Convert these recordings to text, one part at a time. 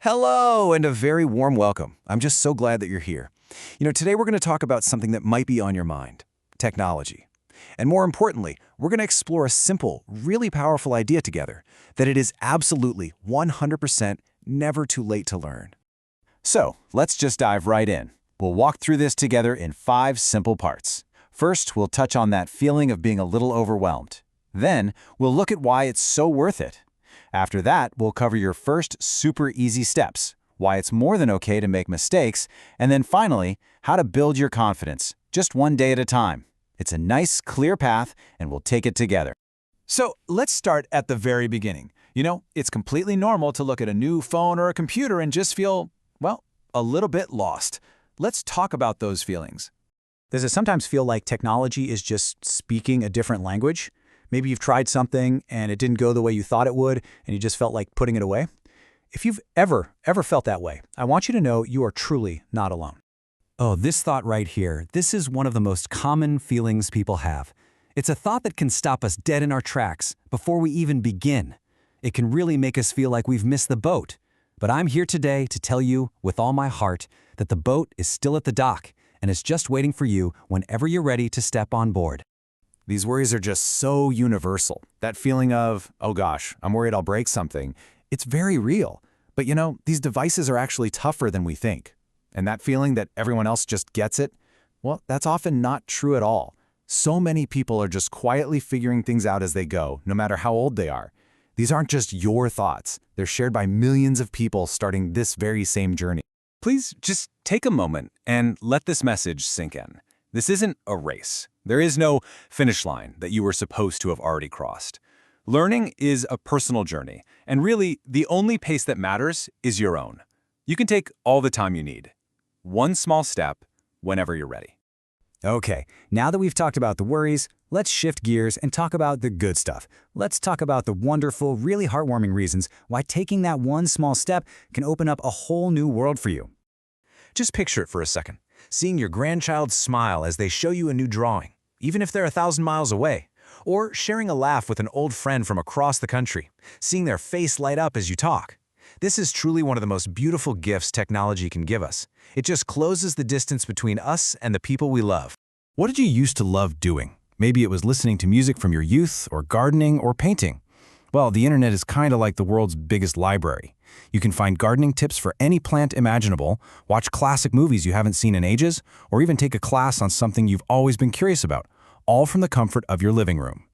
Hello, and a very warm welcome. I'm just so glad that you're here. Today we're going to talk about something that might be on your mind, technology. And more importantly, we're going to explore a simple, really powerful idea together, that it is absolutely 100% never too late to learn. So, let's just dive right in. We'll walk through this together in 5 simple parts. First, we'll touch on that feeling of being a little overwhelmed. Then, we'll look at why it's so worth it. After that, we'll cover your first super easy steps, why it's more than okay to make mistakes, and then finally, how to build your confidence, just one day at a time. It's a nice, clear path, and we'll take it together. So let's start at the very beginning. It's completely normal to look at a new phone or a computer and just feel, well, a little bit lost. Let's talk about those feelings. Does it sometimes feel like technology is just speaking a different language? Maybe you've tried something and it didn't go the way you thought it would, and you just felt like putting it away? If you've ever felt that way, I want you to know you are truly not alone. Oh, this thought right here, this is one of the most common feelings people have. It's a thought that can stop us dead in our tracks before we even begin. It can really make us feel like we've missed the boat. But I'm here today to tell you, with all my heart, that the boat is still at the dock, and it's just waiting for you whenever you're ready to step on board. These worries are just so universal. That feeling of, oh gosh, I'm worried I'll break something, it's very real. But these devices are actually tougher than we think. And that feeling that everyone else just gets it, well, that's often not true at all. So many people are just quietly figuring things out as they go, no matter how old they are. These aren't just your thoughts. They're shared by millions of people starting this very same journey. Please just take a moment and let this message sink in. This isn't a race. There is no finish line that you were supposed to have already crossed. Learning is a personal journey, and really, the only pace that matters is your own. You can take all the time you need. One small step, whenever you're ready. Okay, now that we've talked about the worries, let's shift gears and talk about the good stuff. Let's talk about the wonderful, really heartwarming reasons why taking that one small step can open up a whole new world for you. Just picture it for a second. Seeing your grandchild smile as they show you a new drawing, even if they're 1,000 miles away. Or sharing a laugh with an old friend from across the country, seeing their face light up as you talk. This is truly one of the most beautiful gifts technology can give us. It just closes the distance between us and the people we love. What did you used to love doing? Maybe it was listening to music from your youth, or gardening, or painting. Well, the internet is kind of like the world's biggest library. You can find gardening tips for any plant imaginable, watch classic movies you haven't seen in ages, or even take a class on something you've always been curious about, all from the comfort of your living room.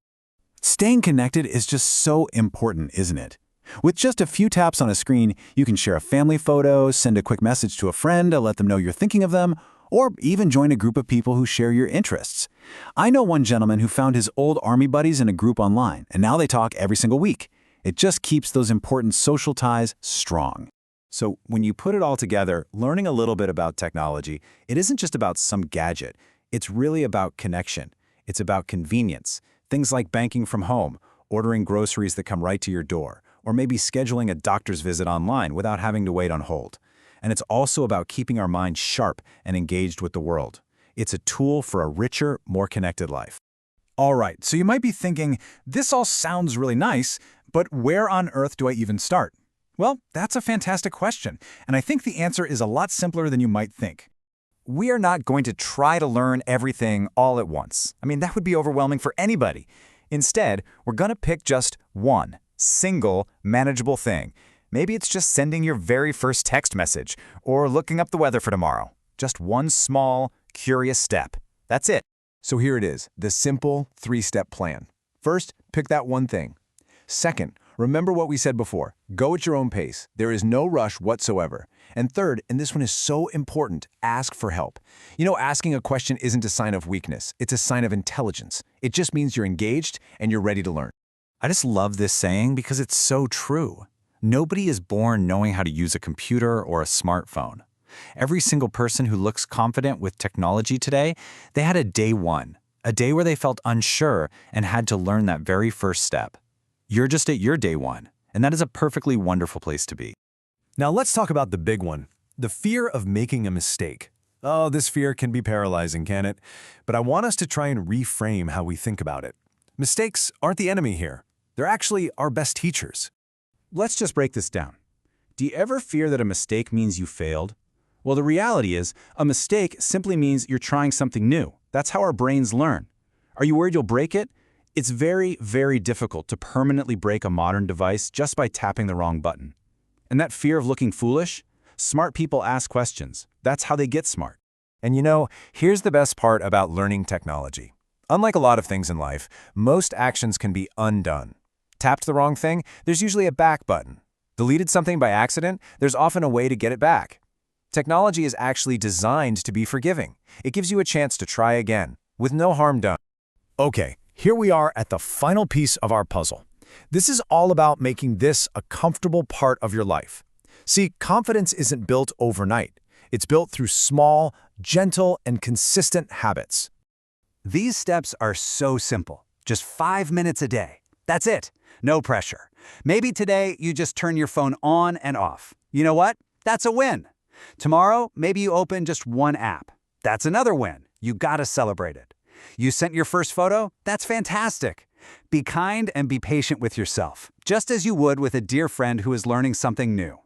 Staying connected is just so important, isn't it? With just a few taps on a screen, you can share a family photo, send a quick message to a friend to let them know you're thinking of them, or even join a group of people who share your interests. I know one gentleman who found his old army buddies in a group online, and now they talk every single week. It just keeps those important social ties strong. So when you put it all together, learning a little bit about technology, it isn't just about some gadget. It's really about connection. It's about convenience. Things like banking from home, ordering groceries that come right to your door, or maybe scheduling a doctor's visit online without having to wait on hold. And it's also about keeping our minds sharp and engaged with the world. It's a tool for a richer, more connected life. All right, so you might be thinking, this all sounds really nice, but where on earth do I even start? Well, that's a fantastic question, and I think the answer is a lot simpler than you might think. We are not going to try to learn everything all at once. That would be overwhelming for anybody. Instead, we're going to pick just one single manageable thing. Maybe it's just sending your very first text message or looking up the weather for tomorrow. Just one small, curious step. That's it. So here it is, the simple 3-step plan. First, pick that one thing. Second, remember what we said before. Go at your own pace. There is no rush whatsoever. And third, and this one is so important, ask for help. Asking a question isn't a sign of weakness. It's a sign of intelligence. It just means you're engaged and you're ready to learn. I just love this saying because it's so true. Nobody is born knowing how to use a computer or a smartphone. Every single person who looks confident with technology today, they had a day one, a day where they felt unsure and had to learn that very first step. You're just at your day one, and that is a perfectly wonderful place to be. Now let's talk about the big one, the fear of making a mistake. Oh, this fear can be paralyzing, can it? But I want us to try and reframe how we think about it. Mistakes aren't the enemy here. They're actually our best teachers. Let's just break this down. Do you ever fear that a mistake means you failed? Well, the reality is, a mistake simply means you're trying something new. That's how our brains learn. Are you worried you'll break it? It's very, very difficult to permanently break a modern device just by tapping the wrong button. And that fear of looking foolish? Smart people ask questions. That's how they get smart. And you know, here's the best part about learning technology. Unlike a lot of things in life, most actions can be undone. Tapped the wrong thing, there's usually a back button. Deleted something by accident, there's often a way to get it back. Technology is actually designed to be forgiving. It gives you a chance to try again, with no harm done. Okay, here we are at the final piece of our puzzle. This is all about making this a comfortable part of your life. See, confidence isn't built overnight. It's built through small, gentle, and consistent habits. These steps are so simple. Just 5 minutes a day. That's it. No pressure. Maybe today you just turn your phone on and off. You know what? That's a win. Tomorrow, maybe you open just one app. That's another win. You gotta celebrate it. You sent your first photo? That's fantastic. Be kind and be patient with yourself, just as you would with a dear friend who is learning something new.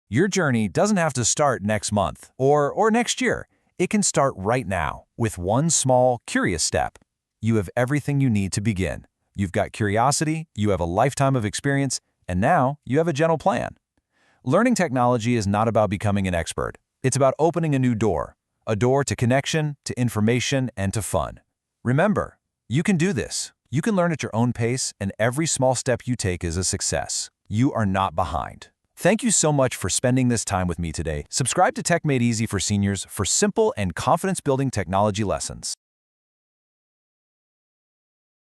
Your journey doesn't have to start next month or next year. It can start right now with one small, curious step. You have everything you need to begin. You've got curiosity, you have a lifetime of experience, and now you have a gentle plan. Learning technology is not about becoming an expert. It's about opening a new door, a door to connection, to information, and to fun. Remember, you can do this. You can learn at your own pace, and every small step you take is a success. You are not behind. Thank you so much for spending this time with me today. Subscribe to Tech Made Easy for Seniors for simple and confidence-building technology lessons.